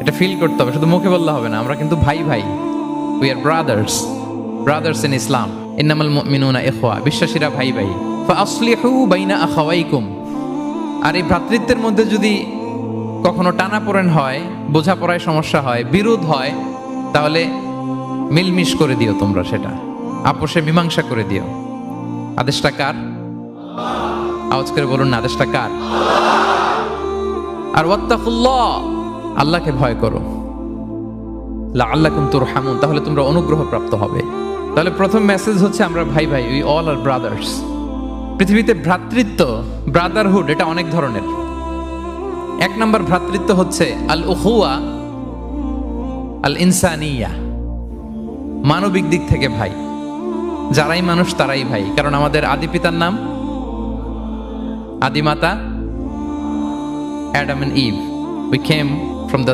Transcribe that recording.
এটা ফিল করতে হবে, শুধু মুখে বললে হবে না। আমরা কিন্তু ভাই ভাই, উই আর ব্রাদার্স ইন ইসলাম। ইন্নামাল মুমিনুনা ইখওয়া, বিশ্বাসীরা ভাই ভাই। ফাসলিহু বাইনা আখাওয়াইকুম। আর এই ভ্রাতৃত্বের মধ্যে যদি কখনো টানাপোড়েন হয়, বোঝাপড়ায় সমস্যা হয়, বিরোধ হয়, তাহলে মিলমিশ করে দিও তোমরা, সেটা আপোষে মীমাংসা করে দিও। আদেশটা কার? আওয়াজ করে বলুন না, আদেশটা কার? আর ওয়াত্তাকুল্লাহ, আল্লাহকে ভয় করো। লাআল্লাকুম তুরহামুন, তাহলে তোমরা অনুগ্রহ প্রাপ্ত হবে। তাহলে প্রথম মেসেজ হচ্ছে আমরা ভাই ভাই, উই অল আর ব্রাদার্স। পৃথিবীতে ভ্রাতৃত্ব, ব্রাদারহুড, এটা অনেক ধরনের। এক নম্বর ভ্রাতৃত্ব হচ্ছে আল উখুয়া আল ইনসানিয়া, মানবিক দিক থেকে ভাই। যারাই মানুষ তারাই ভাই, কারণ আমাদের আদি পিতার নাম, আদি মাতা Adam and Eve. We came